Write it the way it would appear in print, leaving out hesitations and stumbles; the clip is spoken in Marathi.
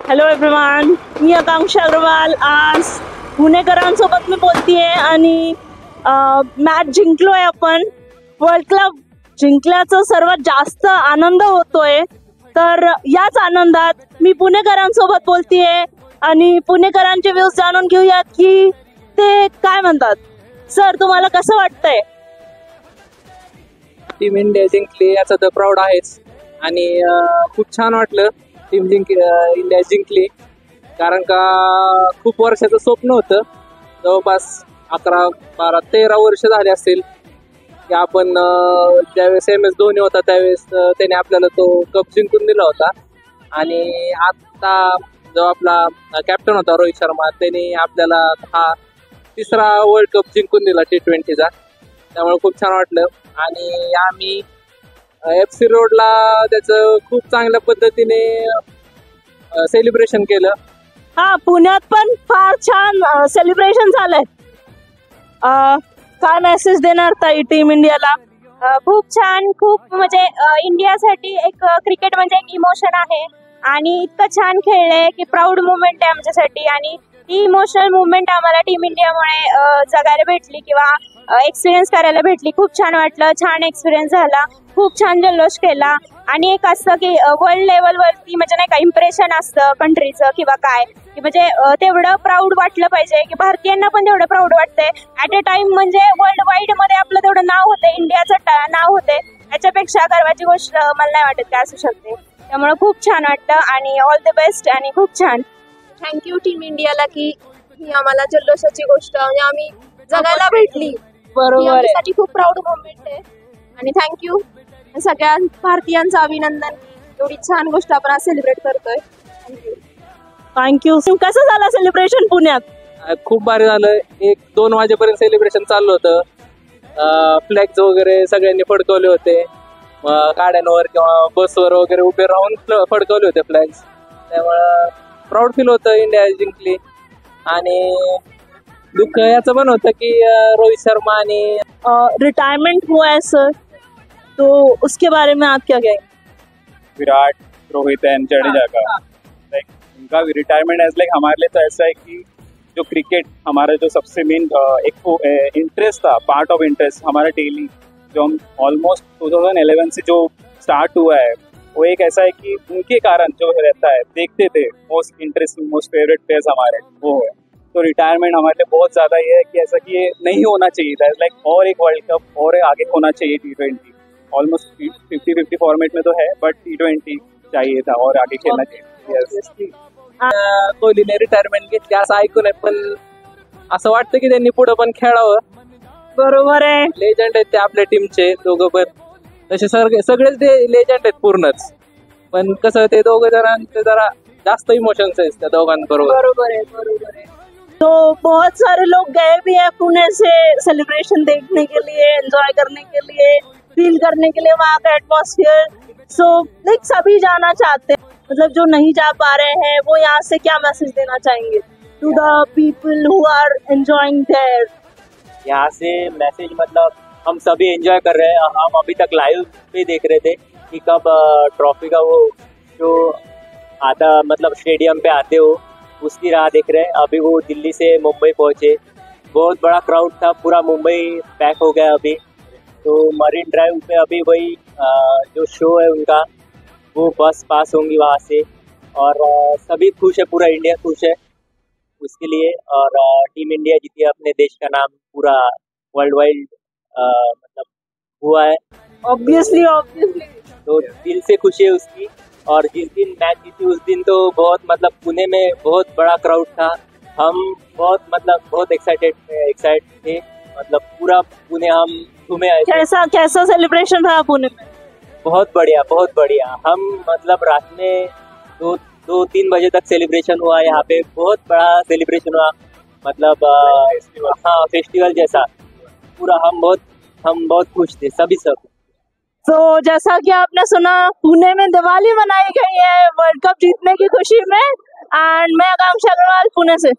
हॅलो एव्हरीवन, मी आकांक्षा अग्रवाल. आज पुणेकरांसोबत मी बोलतीये आणि मॅच जिंकलोय आपण. वर्ल्ड कप जिंकल्याचा सर्वात जास्त आनंद होतोय. तर याच आनंदात मी पुणेकरांसोबत बोलतीये आणि पुणेकरांचे व्ह्यूज जाणून घेऊयात की ते काय म्हणतात. सर, तुम्हाला कसं वाटतंय? टीम इंडिया जिंकली याचा तर प्राऊड आहेच आणि खूप छान वाटलं टीम इंडिया जिंकली. कारण का खूप वर्षाचं स्वप्न होतं. जवळपास 11, 12, 13 वर्ष झाले असतील की आपण ज्यावेळेस MS धोनी होता त्यावेळेस त्याने आपल्याला तो कप जिंकून दिला होता. आणि आता जो आपला कॅप्टन होता रोहित शर्मा, त्याने आपल्याला हा 3रा वर्ल्ड कप जिंकून दिला T20चा. त्यामुळे खूप छान वाटलं. आणि आम्ही FC रोडला त्याचं खूप चांगल्या पद्धतीने सेलिब्रेशन केलं. हा, पुण्यात पण फार छान सेलिब्रेशन झालंय. काय मेसेज देणार ताई टीम इंडियाला? खूप छान, खूप म्हणजे इंडियासाठी एक क्रिकेट म्हणजे एक इमोशन आहे आणि इतकं छान खेळलंय की प्राऊड मुवमेंट आहे आमच्यासाठी. आणि ती इमोशनल मुवमेंट आम्हाला टीम इंडियामुळे जगायला भेटली किंवा एक्सपिरियन्स करायला भेटली. खूप छान वाटलं, छान एक्सपिरियन्स झाला, खूप छान जल्लोष केला. आणि एक असतं की वर्ल्ड लेवलवरती म्हणजे नाही का इम्प्रेशन असतं कंट्रीचं किंवा काय, की म्हणजे तेवढं प्राऊड वाटलं पाहिजे की भारतीयांना पण तेवढं प्राऊड वाटतंय ऍट अ टाइम. म्हणजे वर्ल्ड वाईड मध्ये आपलं तेवढं नाव होते, इंडियाचं नाव होते. याच्यापेक्षा गर्वाची गोष्ट मला नाही वाटत काय असू शकते. त्यामुळे खूप छान वाटतं आणि ऑल द बेस्ट आणि खूप छान. थँक्यू टीम इंडियाला की ही आम्हाला जल्लोषाची गोष्ट म्हणजे आम्ही जगायला भेटली. बरोबर आहे. आमच्यासाठी खूप प्राऊड मोमेंट आहे आणि थँक्यू सगळ्या भारतीयांचं अभिनंदन. एवढी छान गोष्ट आपण आज सेलिब्रेट करतोय. थँक्यू. कसं झालं सेलिब्रेशन पुण्यात? खूप भारी झालं. 1-2 वाजेपर्यंत सेलिब्रेशन चाललं होतं. फ्लॅग्स वगैरे सगळ्यांनी फडकवले होते. गाड्यांवर किंवा बसवर वगैरे उभे राहून फडकवले होते फ्लॅग्स. त्यामुळं प्राऊड फील होतं इंडिया जिंकली. आणि दुःख याचं पण होतं की रोहित शर्मा आणि रिटायरमेंट हुआ है सर, तो उसके बारे में आप क्या कहेंगे? विराट, रोहित एंड जडेजा का लाइक उनका रिटायरमेंट एज लाइक हमारे लिए तो ऐसा है कि जो क्रिकेट हमारा जो सबसे मेन एक इंटरेस्ट था, पार्ट ऑफ इंटरेस्ट हमारा डेली, जो हम ऑलमोस्ट 2011 से जो स्टार्ट हुआ है, वो एक ऐसा है कि उनके कारण जो रहता है देखते थे most interesting most favourite players हमारे वो है. तो रिटायरमेंट हमारे लिए बहुत ज़्यादा ये है कि ऐसा कि ये नहीं होना चाहिए था. लाइक और एक वर्ल्ड कप और आगे होना चाहिए. T20 ऑलमोस्ट 50-50 फॉर्मेट में तो है बट T20 चाहिए था और आगे खेलना चाहिए. कोहलीने रिटायरमेंट घेतली असं ऐकून आहे, पण असं वाटतं की त्यांनी पुढे पण खेळावं. बरोबर आहे. लेजंड आहेत ते आपल्या टीमचे दोघं पण. तसे सगळेच ते लेजंड आहेत पूर्णच. पण कसं ते दोघं जणांचे जरा जास्त इमोशन्स आहेत त्या दोघांबरोबर. बरोबर है, बरोबर है. तो बहुत सारे लोग गए भी है पुणे से सेलिब्रेशन देखने के लिए, एंजॉय करने के लिए, फील करने के लिए वहाँ का एटमॉस्फेयर. सो लाइक सभी जाना चाहते हैं. मतलब जो नहीं जा पा रहे हैं वो यहाँ से क्या मैसेज देना चाहेंगे to the people who are enjoying there? यहाँ से मैसेज मतलब हम सभी एंजॉय कर रहे हैं. हम अभी तक लाइव पे देख रहे थे कि कब ट्रॉफी का वो जो आता मतलब स्टेडियम पे आते हो उसकी राह देख रहे हैं. अभी वो दिल्ली से मुंबई पहुंचे, बहुत बड़ा क्राउड था, पूरा मुंबई पैक हो गया अभी. तो मरीन ड्राइव पे अभी वही जो शो है उनका वो बस पास होंगी वहाँ से. और सभी खुश है, पूरा इंडिया खुश है उसके लिए. और टीम इंडिया जीती है, अपने देश का नाम पूरा वर्ल्ड वाइड मतलब हुआ है. ऑब्वियसली तो दिल से खुशी है उसकी. और जिस दिन मैच जीती उस दिन तो बहुत मतलब पुणे में बहुत बड़ा क्राउड था. हम बहुत एक्साइटेड थे. मतलब पूरा पुणे हम घूमे आए. कैसा सेलिब्रेशन रहा पुणे में? बहुत बढ़िया. हम मतलब रात में 2-3 बजे तक सेलिब्रेशन हुआ यहाँ पे. बहुत बड़ा सेलिब्रेशन हुआ, मतलब हाँ फेस्टिवल जैसा पूरा. हम बहुत खुश थे सभी सब. तो जैसा कि आपने सुना, पुणे में दिवाली मनाई गई है वर्ल्ड कप जीतने की खुशी में. एंड मैं आकांक्षा अग्रवाल, पुणे से.